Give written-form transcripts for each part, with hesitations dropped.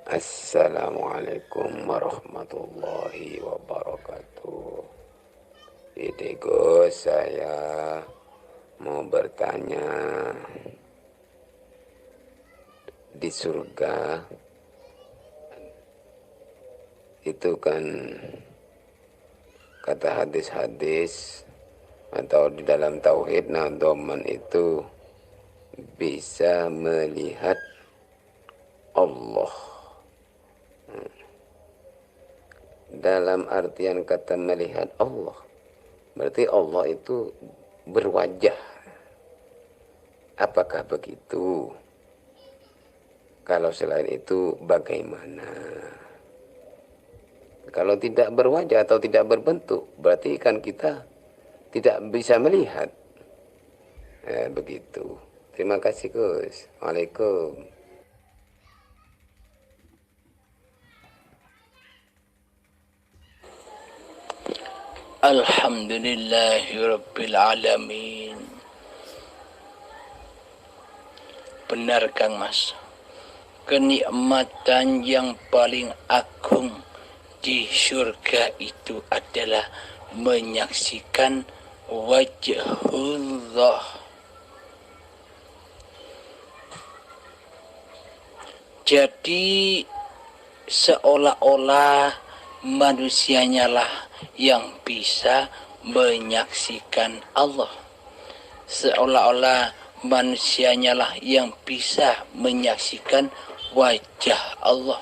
Assalamualaikum warahmatullahi wabarakatuh. Ini Gus, saya mau bertanya, di surga itu kan kata hadis-hadis atau di dalam tauhid, nah doman itu bisa melihat Allah. Dalam artian kata melihat Allah, berarti Allah itu berwajah. Apakah begitu? Kalau selain itu bagaimana? Kalau tidak berwajah atau tidak berbentuk, berarti kan kita tidak bisa melihat. Begitu. Terima kasih Gus. Waalaikumsalam. Alhamdulillahirrabbilalamin. Benar Kang Mas, kenikmatan yang paling agung di surga itu adalah menyaksikan wajhullah. Jadi seolah-olah manusianya lah yang bisa menyaksikan Allah. Seolah-olah manusianya lah yang bisa menyaksikan wajah Allah.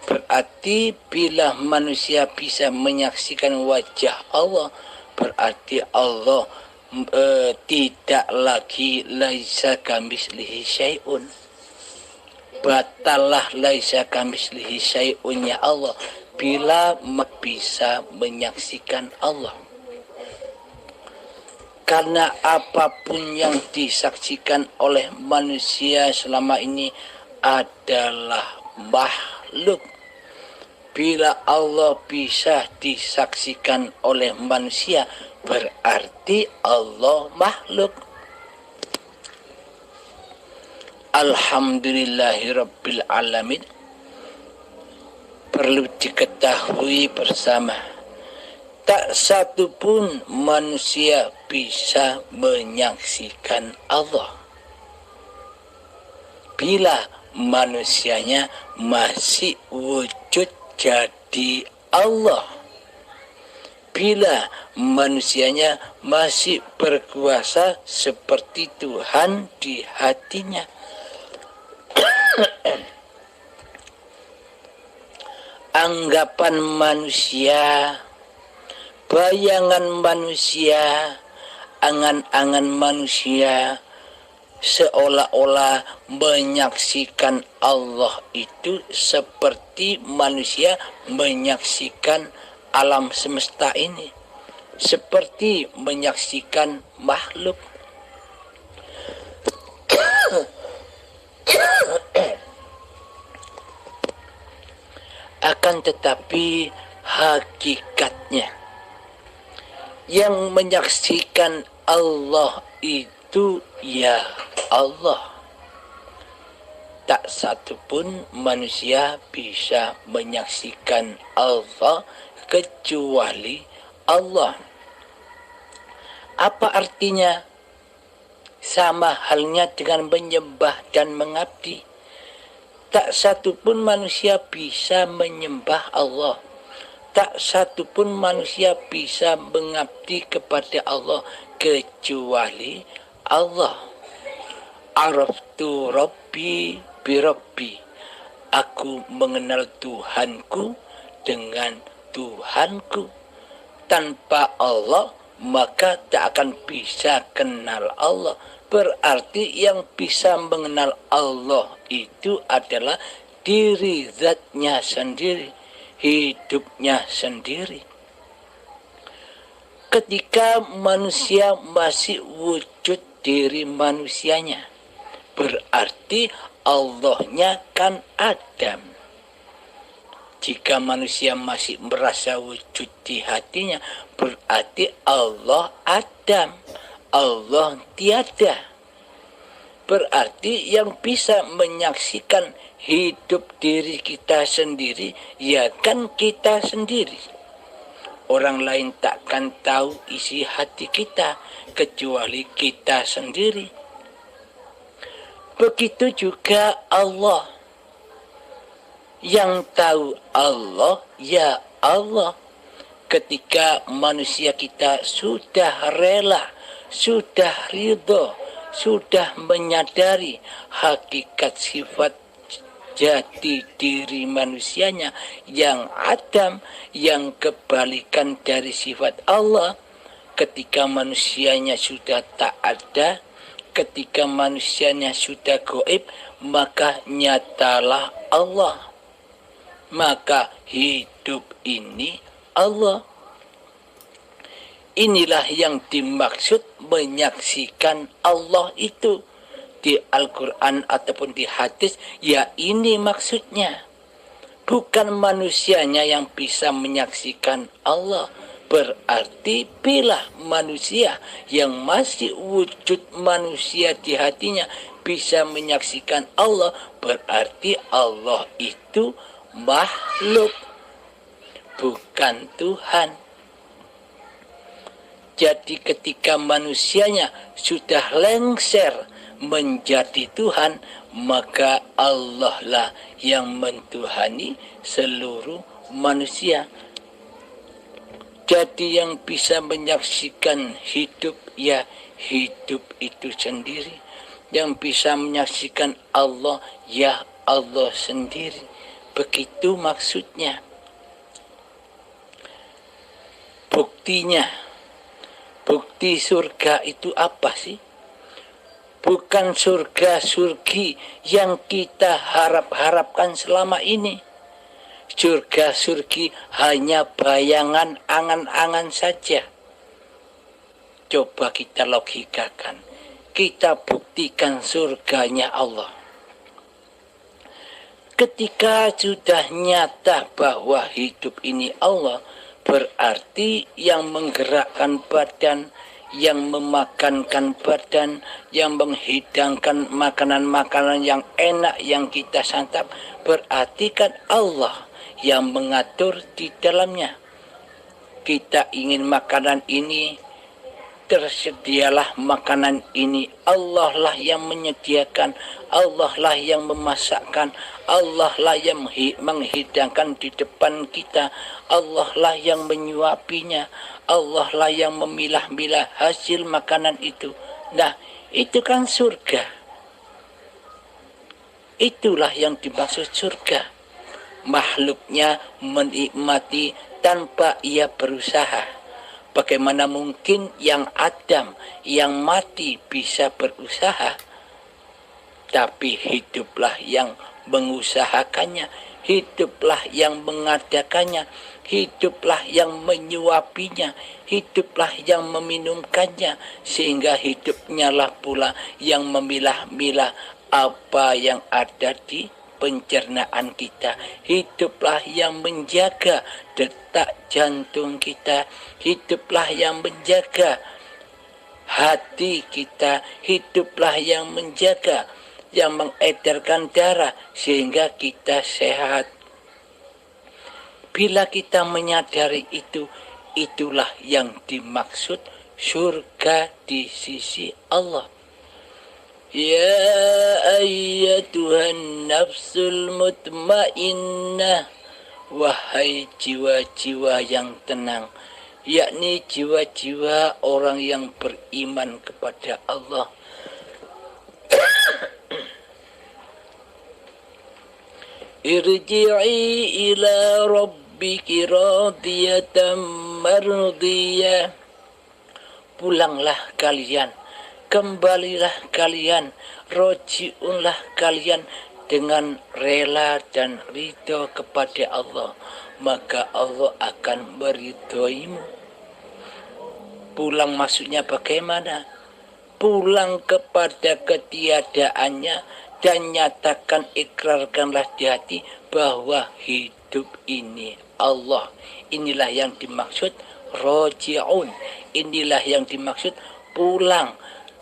Berarti bila manusia bisa menyaksikan wajah Allah, berarti Allah tidak lagi laisa kamislihi syai'un. Batalah laisa kamislihi syai'un ya Allah bila bisa menyaksikan Allah. Karena apapun yang disaksikan oleh manusia selama ini adalah makhluk. Bila Allah bisa disaksikan oleh manusia, berarti Allah makhluk. Alhamdulillahirrabbilalamin. Perlu diketahui bersama, tak satu pun manusia bisa menyaksikan Allah bila manusianya masih wujud jadi Allah, bila manusianya masih berkuasa seperti Tuhan di hatinya. Anggapan manusia, bayangan manusia, angan-angan manusia seolah-olah menyaksikan Allah itu seperti manusia menyaksikan alam semesta ini, seperti menyaksikan makhluk. Akan tetapi hakikatnya yang menyaksikan Allah itu ya Allah. Tak satu pun manusia bisa menyaksikan Allah kecuali Allah. Apa artinya? Sama halnya dengan menyembah dan mengabdi. Tak satu pun manusia bisa menyembah Allah. Tak satu pun manusia bisa mengabdi kepada Allah kecuali Allah. Araftu Rabbi birabbi. Aku mengenal Tuhanku dengan Tuhanku. Tanpa Allah maka tak akan bisa kenal Allah. Berarti yang bisa mengenal Allah itu adalah diri zatnya sendiri, hidupnya sendiri. Ketika manusia masih wujud diri manusianya, berarti Allahnya kan Adam. Jika manusia masih merasa wujud di hatinya, berarti Allah Adam. Allah tiada. Berarti yang bisa menyaksikan hidup diri kita sendiri, ya kan kita sendiri. Orang lain takkan tahu isi hati kita kecuali kita sendiri. Begitu juga Allah. Yang tahu Allah, ya Allah. Ketika manusia kita sudah rela, sudah ridho, sudah menyadari hakikat sifat jati diri manusianya yang adam, yang kebalikan dari sifat Allah. Ketika manusianya sudah tak ada, ketika manusianya sudah gaib, maka nyatalah Allah. Maka hidup ini Allah. Inilah yang dimaksud menyaksikan Allah itu. Di Al-Quran ataupun di hadis, ya ini maksudnya. Bukan manusianya yang bisa menyaksikan Allah. Berarti bila manusia yang masih wujud manusia di hatinya bisa menyaksikan Allah, berarti Allah itu makhluk, bukan Tuhan. Jadi ketika manusianya sudah lengser menjadi Tuhan, maka Allah lah yang mentuhani seluruh manusia. Jadi yang bisa menyaksikan hidup, ya hidup itu sendiri. Yang bisa menyaksikan Allah, ya Allah sendiri. Begitu maksudnya. Buktinya, bukti surga itu apa sih? Bukan surga-surgi yang kita harap-harapkan selama ini. Surga-surgi hanya bayangan angan-angan saja. Coba kita logikakan. Kita buktikan surganya Allah. Ketika sudah nyata bahwa hidup ini Allah, berarti yang menggerakkan badan, yang memakankan badan, yang menghidangkan makanan-makanan yang enak yang kita santap, berarti kan Allah yang mengatur di dalamnya. Kita ingin makanan ini, tersedialah makanan ini. Allah lah yang menyediakan, Allah lah yang memasakkan, Allah lah yang menghidangkan di depan kita, Allah lah yang menyuapinya, Allah lah yang memilah-milah hasil makanan itu. Nah, itu kan surga. Itulah yang dimaksud surga. Makhluknya menikmati tanpa ia berusaha. Bagaimana mungkin yang Adam, yang mati bisa berusaha? Tapi hiduplah yang mengusahakannya, hiduplah yang mengadakannya, hiduplah yang menyuapinya, hiduplah yang meminumkannya, sehingga hidupnya lah pula yang memilah-milah apa yang ada di pencernaan kita. Hiduplah yang menjaga detak jantung kita, hiduplah yang menjaga hati kita, hiduplah yang menjaga, yang mengedarkan darah sehingga kita sehat. Bila kita menyadari itu, itulah yang dimaksud surga di sisi Allah. Ya ayyatuhan nafsul mutmainnah, wahai jiwa-jiwa yang tenang, yakni jiwa-jiwa orang yang beriman kepada Allah. Irji'i ila rabbiki radiyatan mardiyah. Pulanglah kalian, kembalilah kalian, roji'unlah kalian dengan rela dan ridho kepada Allah, maka Allah akan meridhoimu. Pulang maksudnya bagaimana? Pulang kepada ketiadaannya dan nyatakan, ikrarkanlah di hati bahwa hidup ini Allah. Inilah yang dimaksud roji'un. Inilah yang dimaksud pulang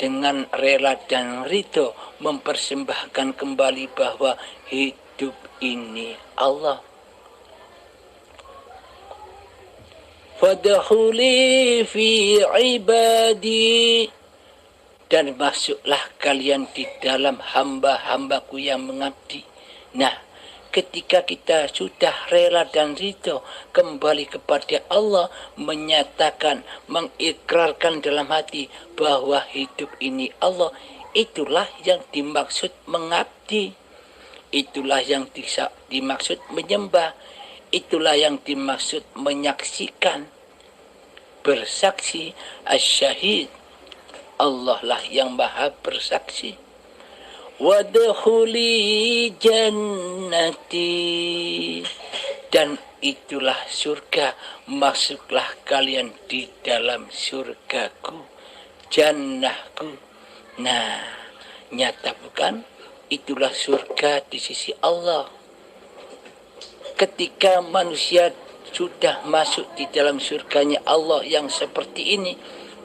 dengan rela dan ridho mempersembahkan kembali bahwa hidup ini Allah. Fadkhuli fi ibadi, dan masuklah kalian di dalam hamba-hambaku yang mengabdi. Nah, ketika kita sudah rela dan ridho kembali kepada Allah, menyatakan, mengikrarkan dalam hati bahwa hidup ini Allah, itulah yang dimaksud mengabdi. Itulah yang dimaksud menyembah. Itulah yang dimaksud menyaksikan. Bersaksi, asyahid, Allah lah yang maha bersaksi. Wadkhuli jannati, dan itulah surga, masuklah kalian di dalam surgaku, jannahku. Nah, nyata bukan? Itulah surga di sisi Allah. Ketika manusia sudah masuk di dalam surganya Allah yang seperti ini,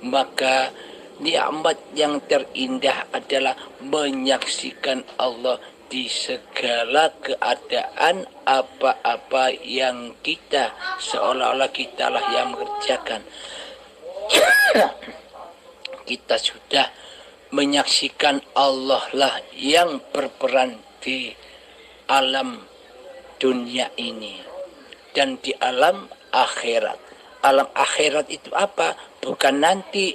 maka nikmat yang terindah adalah menyaksikan Allah di segala keadaan, apa-apa yang kita, seolah-olah kitalah yang mengerjakan. Kita sudah menyaksikan Allah lah yang berperan di alam dunia ini dan di alam akhirat. Alam akhirat itu apa? Bukan nanti.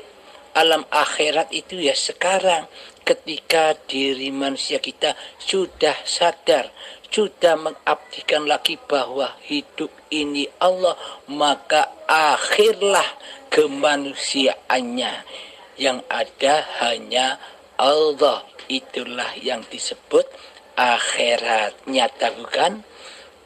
Alam akhirat itu ya sekarang, ketika diri manusia kita sudah sadar, sudah mengabdikan lagi bahwa hidup ini Allah, maka akhirlah kemanusiaannya. Yang ada hanya Allah. Itulah yang disebut akhirat. Nyata bukan?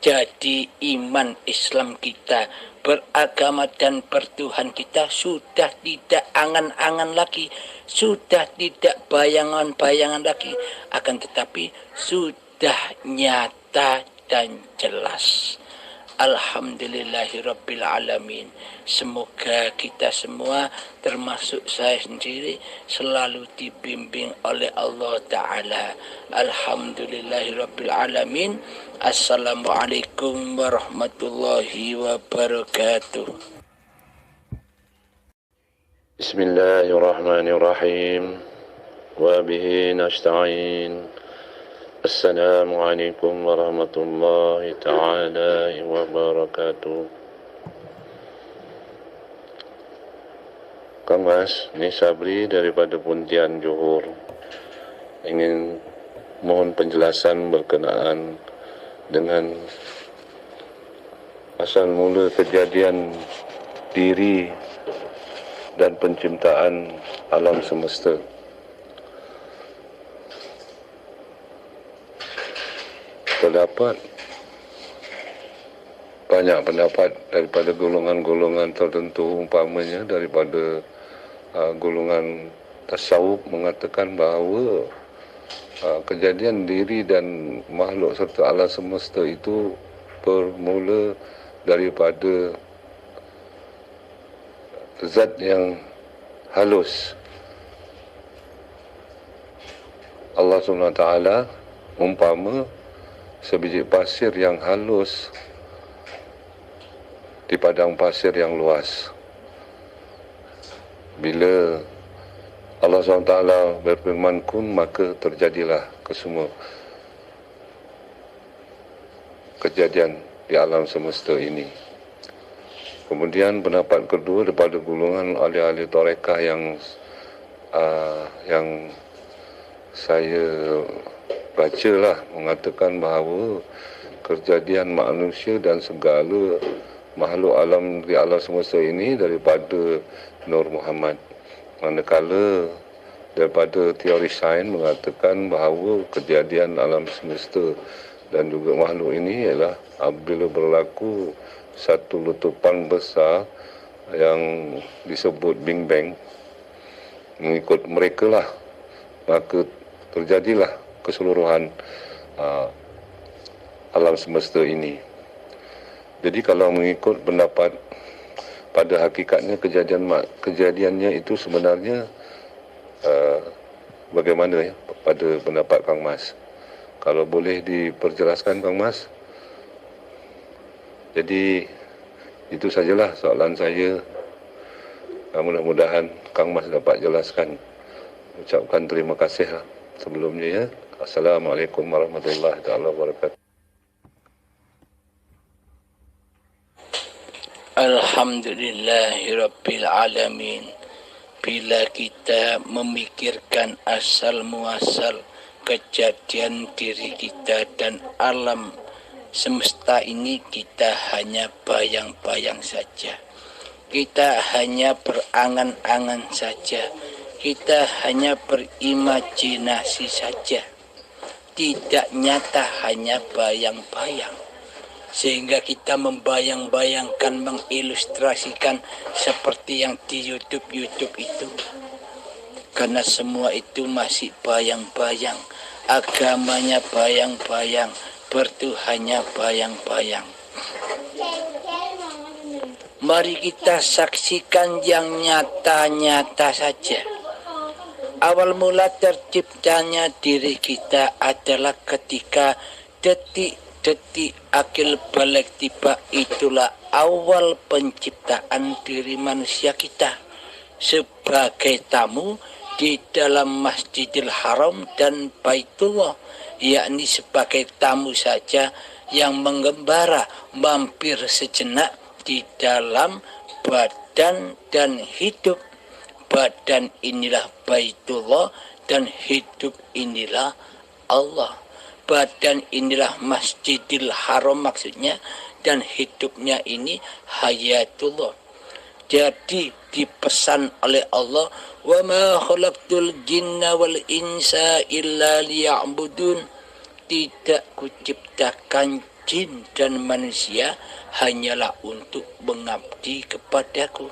Jadi iman Islam kita, beragama dan bertuhan kita sudah tidak angan-angan lagi, sudah tidak bayangan-bayangan lagi, akan tetapi sudah nyata dan jelas. Alhamdulillahirabbil alamin. Semoga kita semua termasuk saya sendiri selalu dibimbing oleh Allah Ta'ala. Alhamdulillahirabbil alamin. Assalamualaikum warahmatullahi wabarakatuh. Bismillahirrahmanirrahim. Wa bihi nasta'in. Assalamualaikum warahmatullahi ta'ala wabarakatuh. Kang Mas, ini Sabri daripada Pontian Johor. Ingin mohon penjelasan berkenaan dengan asal mula kejadian diri dan penciptaan alam semesta. Terdapat banyak pendapat daripada golongan-golongan tertentu, umpamanya daripada golongan tasawuf mengatakan bahawa kejadian diri dan makhluk serta alam semesta itu bermula daripada zat yang halus. Allah SWT umpama sebiji pasir yang halus di padang pasir yang luas. Bila Allah SWT berfirman kun, maka terjadilah kesemua kejadian di alam semesta ini. Kemudian pendapat kedua daripada golongan ahli-ahli tarekah yang saya bacalah mengatakan bahawa kejadian manusia dan segala makhluk alam di alam semesta ini daripada Nur Muhammad. Manakala daripada teori sains mengatakan bahawa kejadian alam semesta dan juga makhluk ini ialah apabila berlaku satu letupan besar yang disebut Big Bang. Mengikut mereka lah, maka terjadilah keseluruhan alam semesta ini. Jadi kalau mengikut pendapat, pada hakikatnya kejadiannya itu sebenarnya bagaimana ya pada pendapat Kang Mas? Kalau boleh diperjelaskan Kang Mas. Jadi itu sajalah soalan saya. Mudah-mudahan Kang Mas dapat jelaskan. Ucapkan terima kasih sebelumnya ya. Assalamualaikum warahmatullahi wabarakatuh. Alhamdulillahirabbil alamin. Bila kita memikirkan asal muasal kejadian diri kita dan alam semesta ini, kita hanya bayang-bayang saja. Kita hanya berangan-angan saja. Kita hanya berimajinasi saja. Tidak nyata, hanya bayang-bayang. Sehingga kita membayang-bayangkan, mengilustrasikan seperti yang di YouTube itu. Karena semua itu masih bayang-bayang. Agamanya bayang-bayang, bertuhannya bayang-bayang. Mari kita saksikan yang nyata-nyata saja. Awal mula terciptanya diri kita adalah ketika detik akil balik tiba. Itulah awal penciptaan diri manusia kita sebagai tamu di dalam Masjidil Haram dan Baitullah, yakni sebagai tamu saja yang mengembara, mampir sejenak di dalam badan dan hidup. Badan inilah Baitullah dan hidup inilah Allah. Badan inilah Masjidil Haram maksudnya, dan hidupnya ini hayatullah. Jadi dipesan oleh Allah, wa ma khalaqtul jinna wal insa illa liya'budun. Tidak kuciptakan jin dan manusia hanyalah untuk mengabdi kepadaku.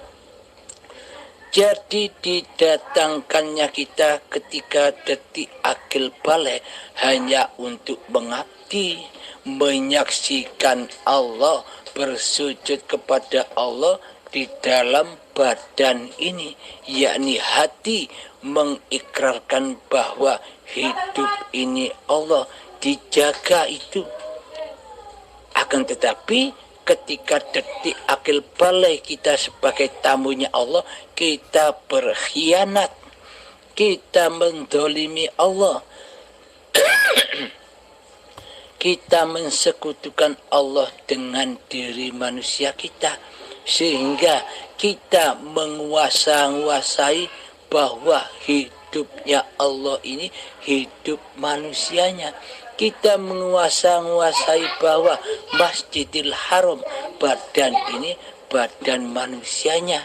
Jadi didatangkannya kita ketika detik akil balik hanya untuk mengabdi, menyaksikan Allah, bersujud kepada Allah di dalam badan ini, yakni hati mengikrarkan bahwa hidup ini Allah, dijaga itu. Akan tetapi ketika detik akil balik kita sebagai tamunya Allah, kita berkhianat, kita mendolimi Allah, kita mensekutukan Allah dengan diri manusia kita, sehingga kita menguasai bahwa hidupnya Allah ini hidup manusianya. Kita menguasai bahwa Masjidil Haram, badan ini badan manusianya.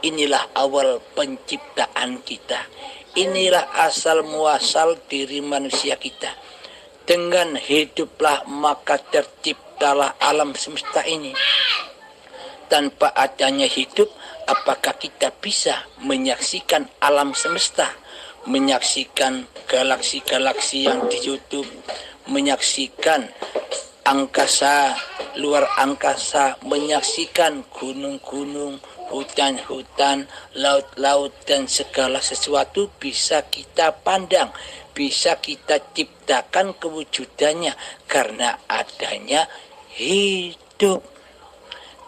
Inilah awal penciptaan kita. Inilah asal muasal diri manusia kita. Dengan hiduplah maka terciptalah alam semesta ini. Tanpa adanya hidup, apakah kita bisa menyaksikan alam semesta? Menyaksikan galaksi-galaksi yang di YouTube, menyaksikan angkasa, luar angkasa, menyaksikan gunung-gunung, hutan-hutan, laut-laut, dan segala sesuatu bisa kita pandang, bisa kita ciptakan kewujudannya karena adanya hidup.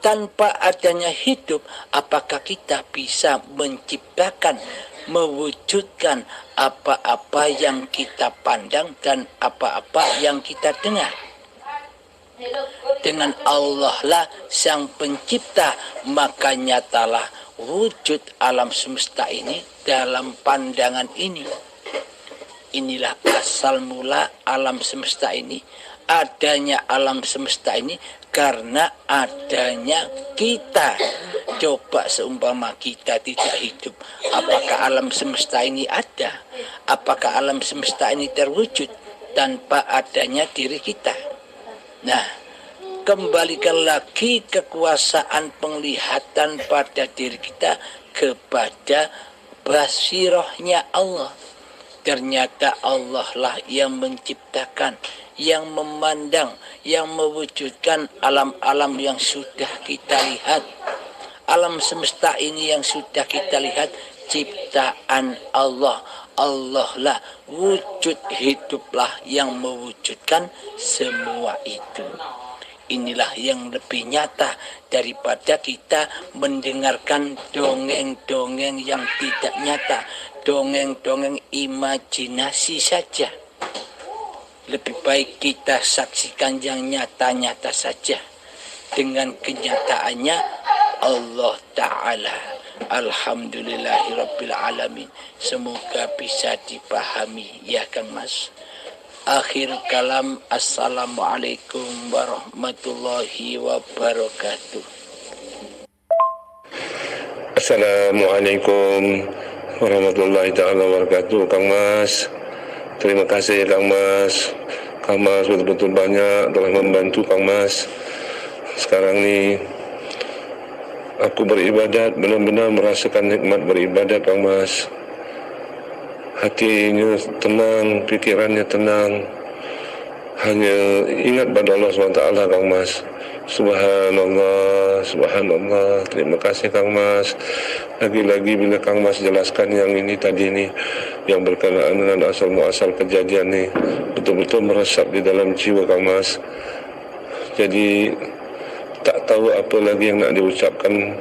Tanpa adanya hidup, apakah kita bisa menciptakan, mewujudkan apa-apa yang kita pandang dan apa-apa yang kita dengar? Dengan Allah lah sang pencipta, maka nyatalah wujud alam semesta ini dalam pandangan ini. Inilah asal mula alam semesta ini. Adanya alam semesta ini karena adanya kita. Coba seumpama kita tidak hidup, apakah alam semesta ini ada? Apakah alam semesta ini terwujud tanpa adanya diri kita? Nah, kembalikan lagi kekuasaan penglihatan pada diri kita kepada basirohnya Allah. Ternyata Allah lah yang menciptakan, yang memandang, yang mewujudkan alam-alam yang sudah kita lihat. Alam semesta ini yang sudah kita lihat ciptaan Allah. Allah lah wujud hiduplah yang mewujudkan semua itu. Inilah yang lebih nyata daripada kita mendengarkan dongeng-dongeng yang tidak nyata, dongeng-dongeng imajinasi saja. Lebih baik kita saksikan yang nyata-nyata saja. Dengan kenyataannya Allah Ta'ala. Alhamdulillahirabbil alamin. Semoga bisa dipahami ya Kang Mas. Akhir kalam, assalamualaikum warahmatullahi wabarakatuh. Assalamualaikum warahmatullahi taala wabarakatuh. Kang Mas, terima kasih Kang Mas. Kang Mas betul-betul banyak telah membantu Kang Mas. Sekarang ini aku beribadat, benar-benar merasakan nikmat beribadat Kang Mas. Hatinya tenang, pikirannya tenang. Hanya ingat pada Allah SWT Kang Mas. Subhanallah, subhanallah. Terima kasih Kang Mas. Lagi-lagi bila Kang Mas jelaskan yang ini tadi ni, yang berkenaan dengan asal muasal kejadian ni, betul-betul meresap di dalam jiwa Kang Mas. Jadi tak tahu apa lagi yang nak diucapkan.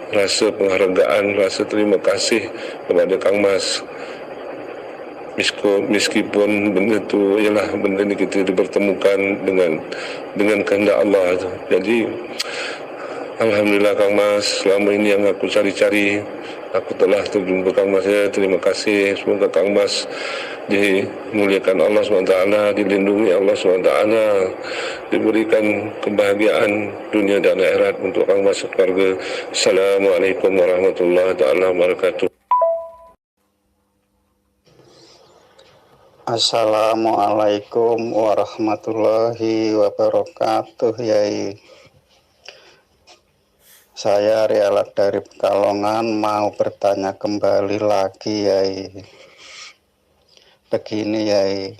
Rasa penghargaan, rasa terima kasih kepada Kang Mas. Meskipun benda tu ialah benda ni kita dipertemukan dengan kehendak Allah tu. Jadi alhamdulillah Kang Mas, selama ini yang aku cari-cari, aku telah terjumpa Kang Mas. Ya, terima kasih. Semoga Kang Mas dimuliakan Allah SWT, dilindungi Allah SWT, diberikan kebahagiaan dunia dan akhirat untuk Kang Mas keluarga. Assalamualaikum warahmatullahi wabarakatuh. Assalamualaikum warahmatullahi wabarakatuh, Yai. Saya Rialat dari Pekalongan mau bertanya kembali lagi, Yai. Begini, Yai.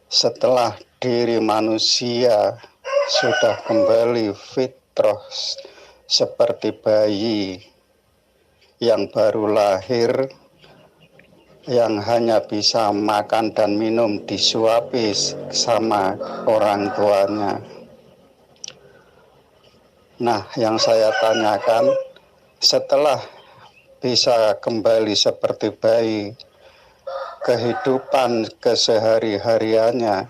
Setelah diri manusia sudah kembali fitrah seperti bayi yang baru lahir, yang hanya bisa makan dan minum disuapi sama orang tuanya. Nah, yang saya tanyakan, setelah bisa kembali seperti bayi, kehidupan kesehari-hariannya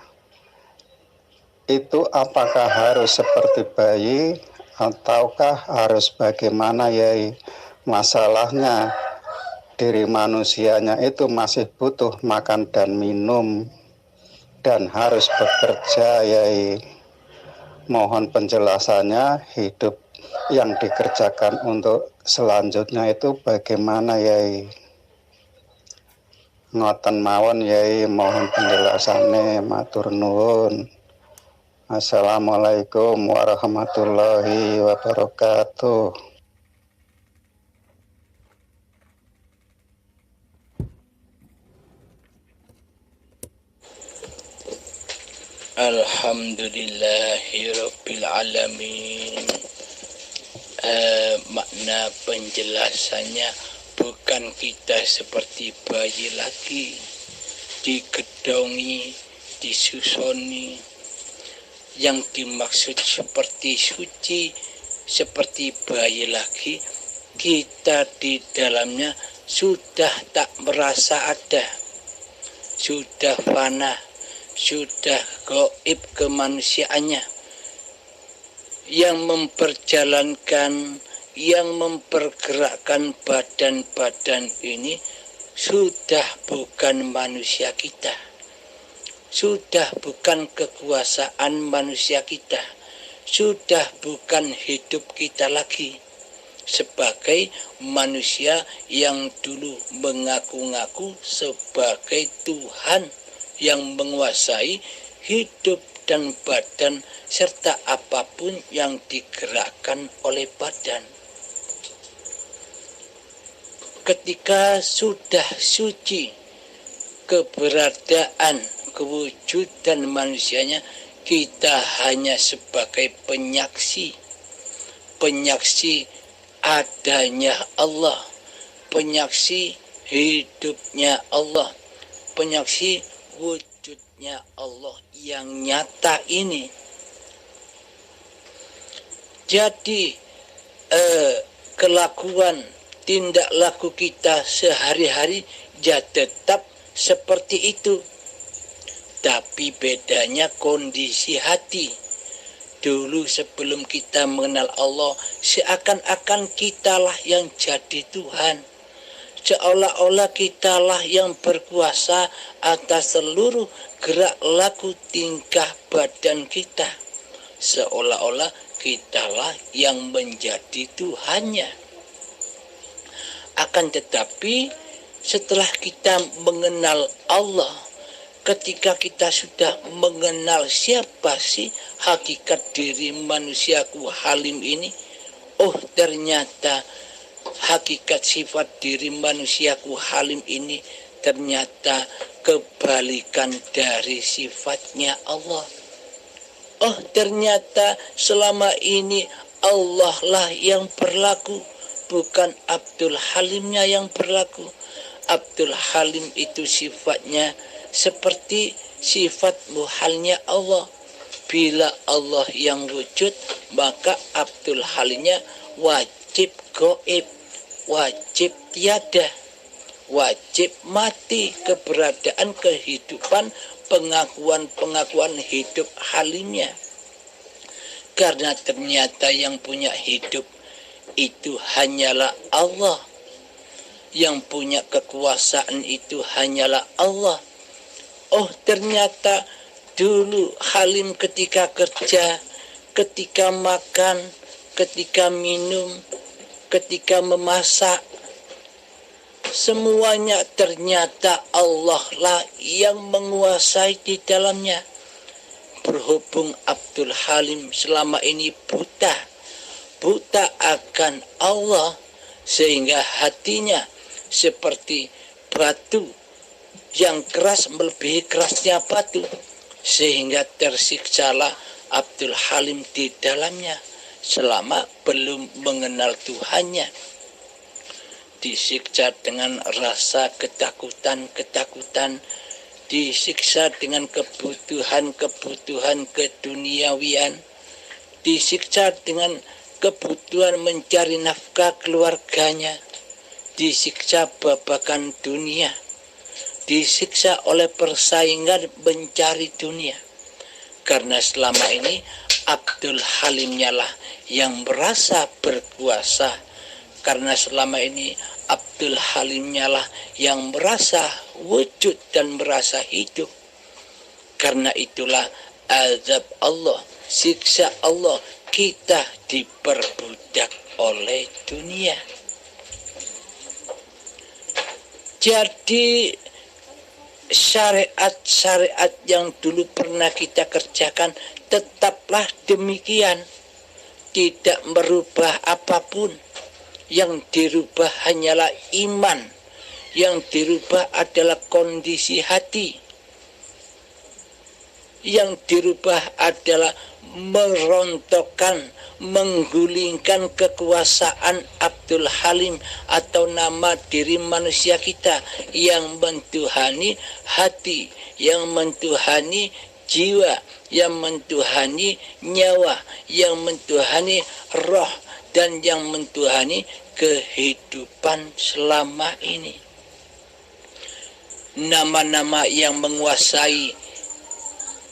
itu apakah harus seperti bayi ataukah harus bagaimana, Yai? Masalahnya diri manusianya itu masih butuh makan dan minum dan harus bekerja, Yai. Mohon penjelasannya, hidup yang dikerjakan untuk selanjutnya itu bagaimana, Yai? Ngoten mawon, Yai, mohon penjelasannya, matur nuwun. Assalamualaikum warahmatullahi wabarakatuh. Alhamdulillahirabbil alamin. Makna penjelasannya, bukan kita seperti bayi lagi digedongi, disusoni. Yang dimaksud seperti suci, seperti bayi lagi, kita di dalamnya sudah tak merasa ada, sudah fana, sudah gaib kemanusiaannya. Yang memperjalankan, yang mempergerakkan badan-badan ini sudah bukan manusia kita, sudah bukan kekuasaan manusia kita, sudah bukan hidup kita lagi. Sebagai manusia yang dulu mengaku-ngaku sebagai Tuhan yang menguasai hidup dan badan serta apapun yang digerakkan oleh badan. Ketika sudah suci keberadaan, kewujudan manusianya, kita hanya sebagai penyaksi penyaksi adanya Allah, penyaksi hidupnya Allah, penyaksi wujudnya Allah yang nyata ini. Jadi kelakuan tindak laku kita sehari-hari ya tetap seperti itu. Tapi bedanya kondisi hati. Dulu sebelum kita mengenal Allah, seakan-akan kitalah yang jadi Tuhan. Seolah-olah kitalah yang berkuasa atas seluruh gerak laku tingkah badan kita. Seolah-olah kitalah yang menjadi Tuhannya. Akan tetapi setelah kita mengenal Allah, ketika kita sudah mengenal siapa sih hakikat diri manusiaku halim ini, oh ternyata hakikat sifat diri manusiaku halim ini ternyata kebalikan dari sifatnya Allah. Oh ternyata selama ini Allah lah yang berlaku, bukan Abdul Halimnya yang berlaku. Abdul Halim itu sifatnya seperti sifat muhalnya Allah. Bila Allah yang wujud, maka Abdul Halimnya wajib goib, wajib tiada, wajib mati, keberadaan, kehidupan, pengakuan hidup halimnya. Karena ternyata yang punya hidup itu hanyalah Allah, yang punya kekuasaan itu hanyalah Allah. Oh ternyata dulu halim ketika kerja, ketika makan, ketika minum, ketika memasak, semuanya ternyata Allah lah yang menguasai di dalamnya. Berhubung Abdul Halim selama ini buta akan Allah, sehingga hatinya seperti batu yang keras melebihi kerasnya batu, sehingga tersiksalah Abdul Halim di dalamnya selama belum mengenal Tuhannya. Disiksa dengan rasa ketakutan, disiksa dengan kebutuhan keduniawian, disiksa dengan kebutuhan mencari nafkah keluarganya, disiksa babakan dunia, disiksa oleh persaingan mencari dunia. Karena selama ini Abdul Halimnya lah yang merasa berkuasa. Karena selama ini Abdul Halimnya lah yang merasa wujud dan merasa hidup. Karena itulah azab Allah, siksa Allah, kita diperbudak oleh dunia. Jadi syariat-syariat yang dulu pernah kita kerjakan tetaplah demikian, tidak merubah apapun. Yang dirubah hanyalah iman, yang dirubah adalah kondisi hati, yang dirubah adalah merontokkan, menggulingkan kekuasaan Abdul Halim atau nama diri manusia kita yang mentuhani hati, yang mentuhani jiwa, yang mentuhani nyawa, yang mentuhani roh, dan yang mentuhani kehidupan selama ini. Nama-nama yang menguasai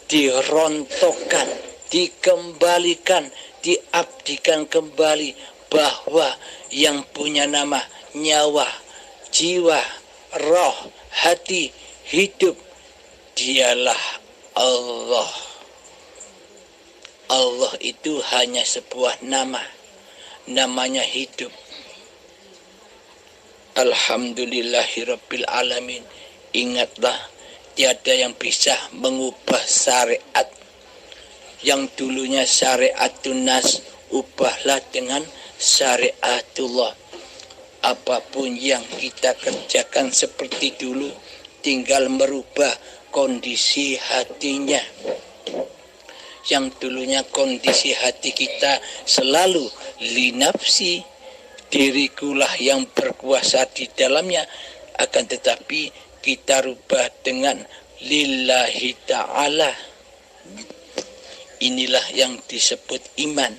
dirontokkan, dikembalikan, diabdikan kembali, bahwa yang punya nama nyawa, jiwa, roh, hati, hidup, dialah Allah. Allah itu hanya sebuah nama, namanya hidup. Alhamdulillahirabbil alamin. Ingatlah, tiada yang bisa mengubah syariat. Yang dulunya syariatun nas, ubahlah dengan syariatullah. Apapun yang kita kerjakan seperti dulu, tinggal merubah kondisi hatinya. yang dulunya kondisi hati kita selalu linafsi, dirikulah yang berkuasa di dalamnya, akan tetapi kita rubah dengan lillahi ta'ala. Inilah yang disebut iman.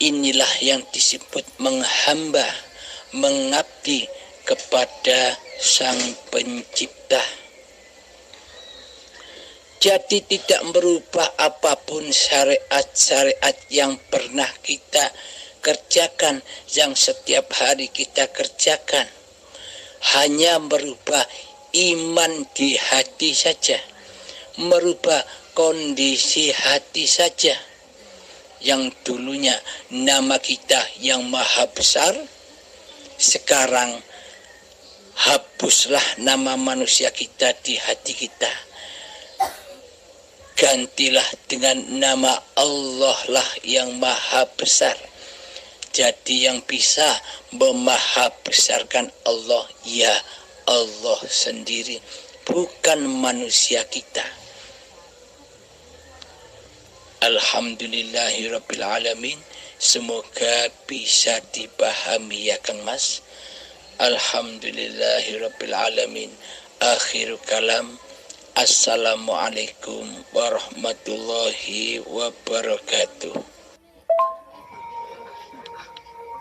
Inilah yang disebut menghamba, mengabdi kepada Sang Pencipta. Jadi tidak merubah apapun syariat-syariat yang pernah kita kerjakan, yang setiap hari kita kerjakan. Hanya merubah iman di hati saja, merubah kondisi hati saja. Yang dulunya nama kita yang maha besar, sekarang hapuslah nama manusia kita di hati kita. Gantilah dengan nama Allah lah yang maha besar. Jadi yang bisa memaha besarkan Allah, ya Allah sendiri, bukan manusia kita. Alhamdulillahirrabbilalamin. Semoga bisa dipahami ya Kang Mas. Alhamdulillahirrabbilalamin. Akhiru kalam. Assalamualaikum warahmatullahi wabarakatuh.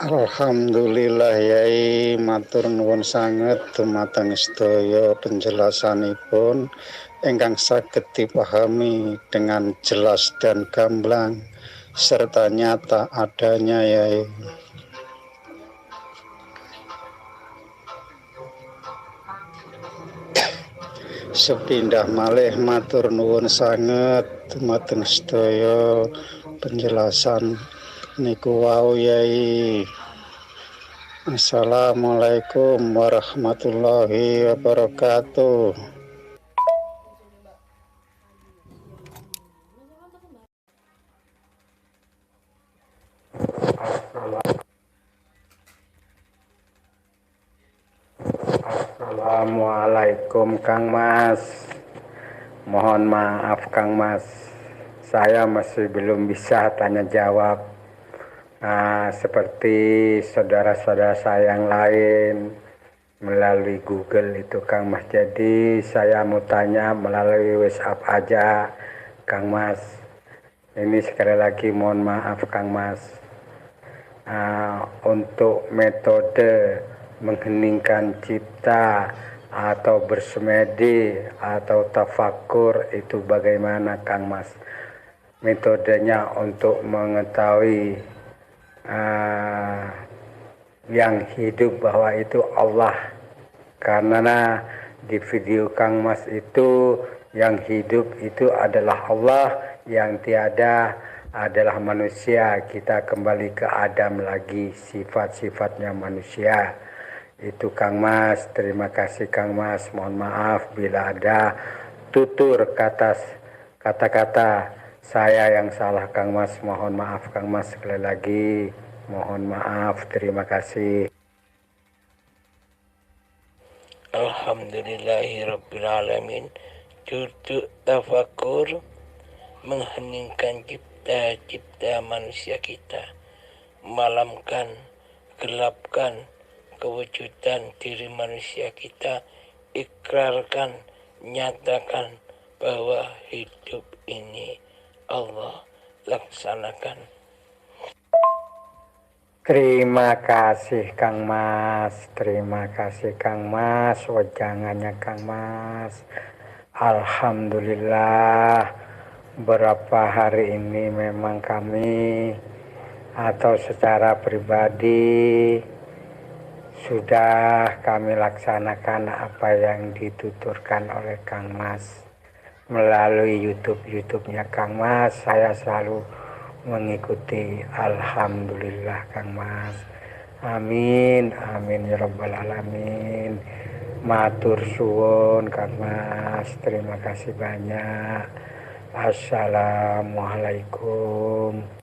Alhamdulillah yai matur nuwun sanget dumateng sedaya penjelasanipun ingkang saged dipahami dengan jelas dan gamblang serta nyata adanya yai. Sepindah malih matur nuwun sanget dumateng sedaya penjelasan niku wau yai. Assalamualaikum warahmatullahi wabarakatuh. Assalamualaikum Kang Mas. Mohon maaf Kang Mas, saya masih belum bisa tanya jawab. Seperti saudara-saudara saya yang lain melalui Google itu Kang Mas. Jadi saya mau tanya melalui WhatsApp aja Kang Mas. Ini sekali lagi mohon maaf Kang Mas. Untuk metode mengheningkan cipta atau bersemedi atau tafakur itu bagaimana Kang Mas? Metodenya untuk mengetahui yang hidup bahwa itu Allah, karena di video Kang Mas itu yang hidup itu adalah Allah, yang tiada adalah manusia. Kita kembali ke Adam lagi, sifat-sifatnya manusia itu Kang Mas. Terima kasih Kang Mas, mohon maaf bila ada tutur kata-kata saya yang salah Kang Mas, mohon maaf Kang Mas sekali lagi, mohon maaf, terima kasih. Alhamdulillahirrabbilalamin. Duduk tafakur, mengheningkan cipta manusia kita, malamkan, gelapkan kewujudan diri manusia kita, ikrarkan, nyatakan bahwa hidup ini Allah, laksanakan. Terima kasih Kang Mas, terima kasih Kang Mas, wejangannya Kang Mas. Alhamdulillah, beberapa hari ini memang kami atau secara pribadi sudah kami laksanakan apa yang dituturkan oleh Kang Mas. Melalui YouTube-nya Kang Mas, saya selalu mengikuti. Alhamdulillah Kang Mas. Amin, amin ya rabbal alamin. Matur suwun Kang Mas, terima kasih banyak. Assalamualaikum.